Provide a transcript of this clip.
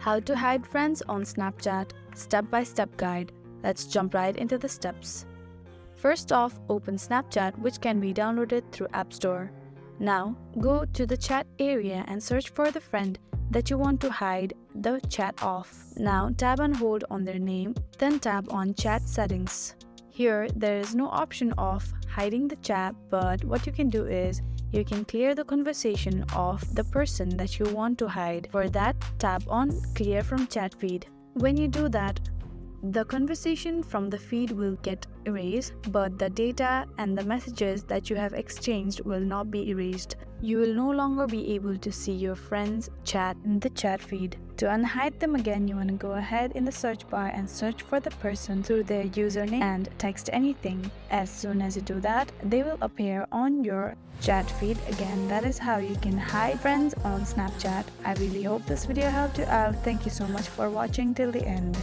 How to hide friends on Snapchat, step-by-step guide. Let's jump right into the steps. First off, open Snapchat, which can be downloaded through App Store. Now, go to the chat area and search for the friend that you want to hide the chat of. Now, tap and hold on their name, then tap on Chat Settings. Here, there is no option of hiding the chat, but what you can do is you can clear the conversation of the person that you want to hide. For that, tap on Clear from Chat Feed. When you do that, the conversation from the feed will get erased, but the data and the messages that you have exchanged will not be erased. You will no longer be able to see your friends' chat in the chat feed. To unhide them again, you want to go ahead in the search bar and search for the person through their username and text anything. As soon as you do that, they will appear on your chat feed again. That is how you can hide friends on Snapchat. I really hope this video helped you out. Thank you so much for watching till the end.